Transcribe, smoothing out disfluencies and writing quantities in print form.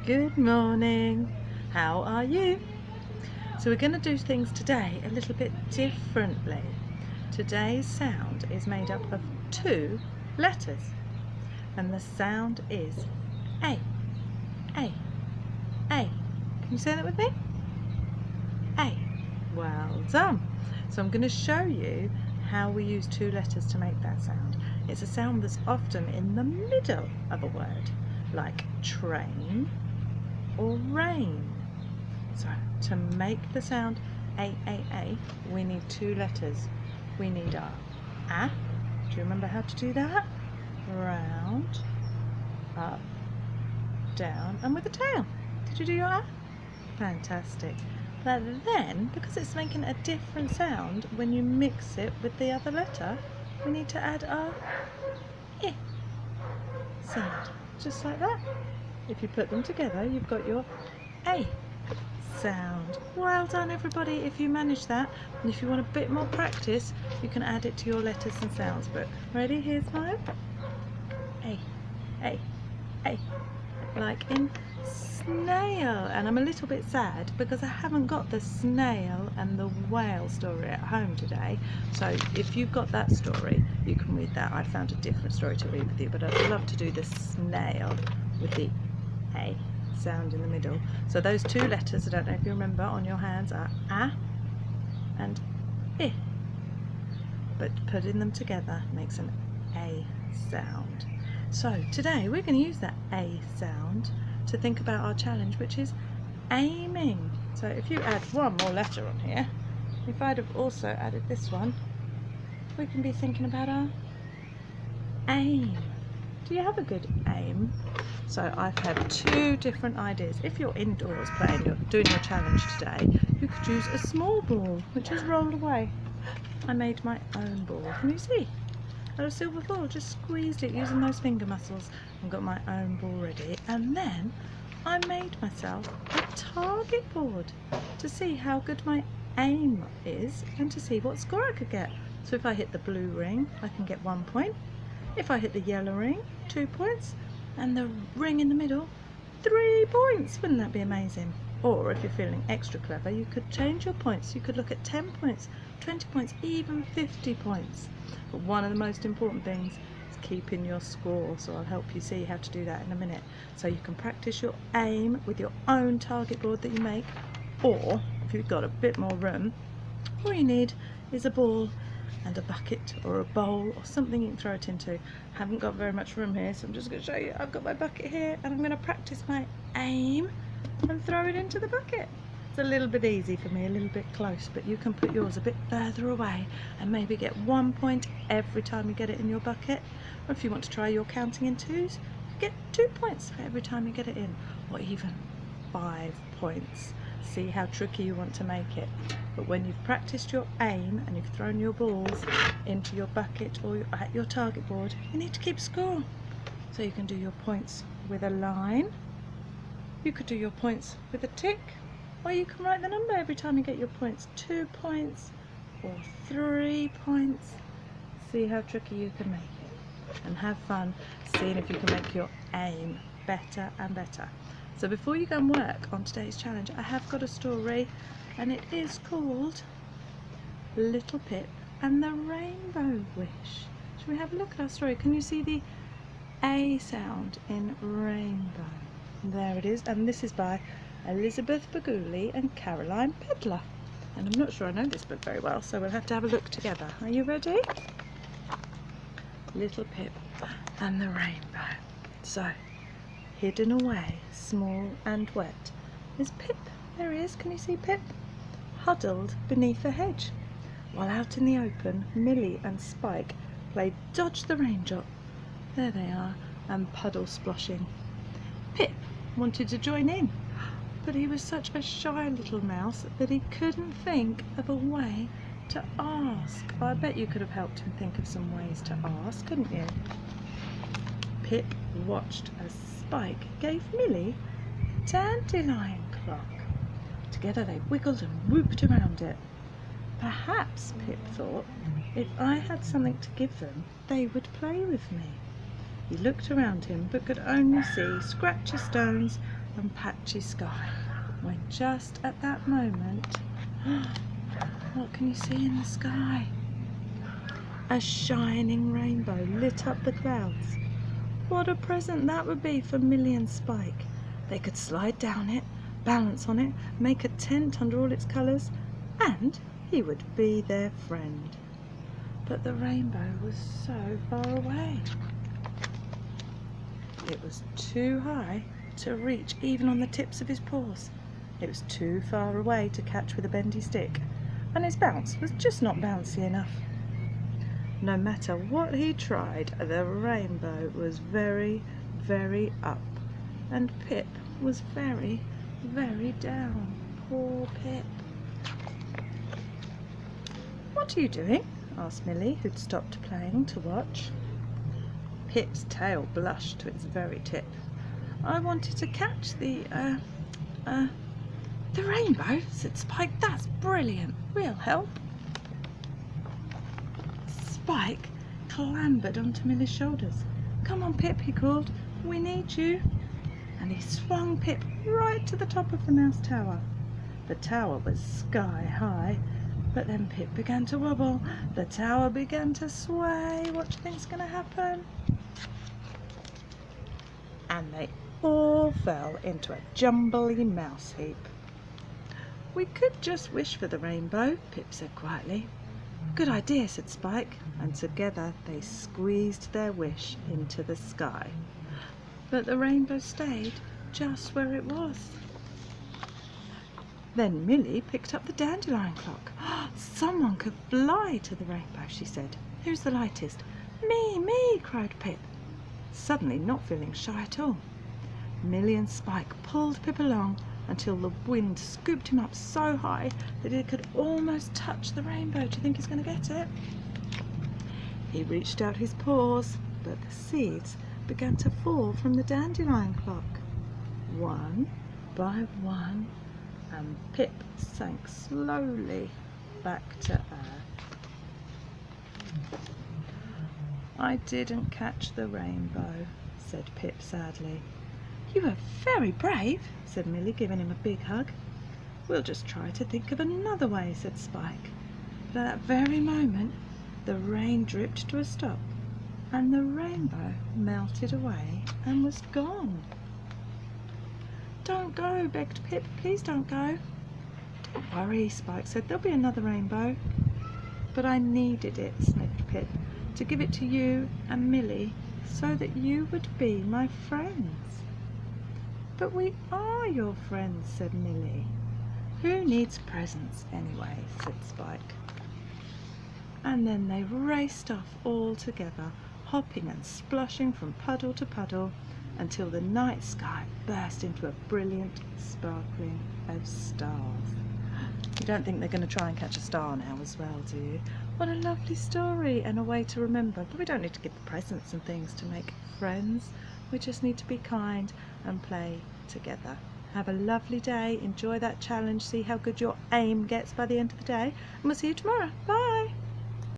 Good morning. How are you? So we're going to do things today a little bit differently. Today's sound is made up of 2 letters, and the sound is A, A, A. Can you say that with me? A. Well done. So I'm going to show you how we use 2 letters to make that sound. It's a sound that's often in the middle of a word, like train or rain. So to make the sound A, we need 2 letters. We need our A. Do you remember how to do that? Round, up, down, and with a tail. Did you do your A? Fantastic. But then, because it's making a different sound when you mix it with the other letter, we need to add our I sound, just like that. If you put them together, you've got your A sound. Well done, everybody, if you manage that. And if you want a bit more practice, you can add it to your letters and sounds book. Ready? Here's mine. A, like in snail. And I'm a little bit sad because I haven't got the snail and the whale story at home today. So if you've got that story, you can read that. I found a different story to read with you, but I'd love to do the snail with the A sound in the middle. So those 2 letters, I don't know if you remember, on your hands are A and I, but putting them together makes an A sound. So today we're going to use that A sound to think about our challenge, which is aiming. So if you add one more letter on here, if I'd have also added this one, we can be thinking about our aim. Do you have a good aim? So I've had 2 different ideas. If you're indoors playing, you're doing your challenge today, you could use a small ball which is rolled away. I made my own ball. Can you see? Out of silver foil, just squeezed it using those finger muscles and got my own ball ready. And then I made myself a target board to see how good my aim is and to see what score I could get. So if I hit the blue ring, I can get 1 point. If I hit the yellow ring, 2 points. And the ring in the middle, 3 points. Wouldn't that be amazing? Or if you're feeling extra clever, you could change your points. You could look at 10 points, 20 points, even 50 points. But one of the most important things is keeping your score. So I'll help you see how to do that in a minute. So you can practice your aim with your own target board that you make. Or if you've got a bit more room, all you need is a ball and a bucket or a bowl or something you can throw it into. Haven't got very much room here, so I'm just going to show you. I've got my bucket here and I'm going to practice my aim and throw it into the bucket. It's a little bit easy for me, a little bit close, but you can put yours a bit further away and maybe get 1 point every time you get it in your bucket. Or if you want to try your counting in 2s, you get 2 points for every time you get it in, or even 5 points. See how tricky you want to make it. But when you've practiced your aim and you've thrown your balls into your bucket or at your target board, you need to keep score. So you can do your points with a line, you could do your points with a tick, or you can write the number every time you get your points. 2 points or 3 points. See how tricky you can make it. And have fun seeing if you can make your aim better and better. So before you go and work on today's challenge, I have got a story, and it is called Little Pip and the Rainbow Wish. Should we have a look at our story? Can you see the A sound in rainbow? There it is, and this is by Elizabeth Baguli and Caroline Pedler. And I'm not sure I know this book very well, so we'll have to have a look together. Are you ready? Little Pip and the Rainbow. So, hidden away, small and wet, is Pip. There he is. Can you see Pip? Huddled beneath a hedge. While out in the open, Millie and Spike played Dodge the Raindrop. There they are, and puddle splashing. Pip wanted to join in, but he was such a shy little mouse that he couldn't think of a way to ask. I bet you could have helped him think of some ways to ask, couldn't you? Pip watched as Spike gave Millie a dandelion clock. Together they wiggled and whooped around it. Perhaps, Pip thought, if I had something to give them, they would play with me. He looked around him but could only see scratchy stones and patchy sky. When just at that moment, what can you see in the sky? A shining rainbow lit up the clouds. What a present that would be for Millie and Spike. They could slide down it, balance on it, make a tent under all its colours, and he would be their friend. But the rainbow was so far away. It was too high to reach even on the tips of his paws. It was too far away to catch with a bendy stick, and his bounce was just not bouncy enough. No matter what he tried, the rainbow was very, very up, and Pip was very, very down. Poor Pip. "What are you doing?" asked Millie, who'd stopped playing to watch. Pip's tail blushed to its very tip. "I wanted to catch the rainbow," said Spike. "That's brilliant. We'll help." Spike clambered onto Millie's shoulders. "Come on, Pip," he called. "We need you." And he swung Pip right to the top of the mouse tower. The tower was sky high, but then Pip began to wobble. The tower began to sway. What do you think's going to happen? And they all fell into a jumbly mouse heap. "We could just wish for the rainbow," Pip said quietly. "Good idea," said Spike, and together they squeezed their wish into the sky. But the rainbow stayed just where it was. Then Millie picked up the dandelion clock. "Someone could fly to the rainbow," she said. "Who's the lightest?" "Me, me!" cried Pip, suddenly not feeling shy at all. Millie and Spike pulled Pip along until the wind scooped him up so high that he could almost touch the rainbow. Do you think he's going to get it? He reached out his paws, but the seeds began to fall from the dandelion clock, one by one, and Pip sank slowly back to earth. "I didn't catch the rainbow," said Pip sadly. "You were very brave," said Millie, giving him a big hug. "We'll just try to think of another way," said Spike. But at that very moment the rain dripped to a stop, and the rainbow melted away and was gone. "Don't go," begged Pip. "Please don't go." "Don't worry," Spike said. "There'll be another rainbow." "But I needed it," sniffed Pip, "to give it to you and Millie so that you would be my friends." "But we are your friends," said Millie. "Who needs presents anyway?" said Spike. And then they raced off all together, hopping and splashing from puddle to puddle, until the night sky burst into a brilliant sparkling of stars. You don't think they're going to try and catch a star now as well, do you? What a lovely story and a way to remember. But we don't need to give presents and things to make friends. We just need to be kind and play together. Have a lovely day. Enjoy that challenge. See how good your aim gets by the end of the day. And we'll see you tomorrow. Bye.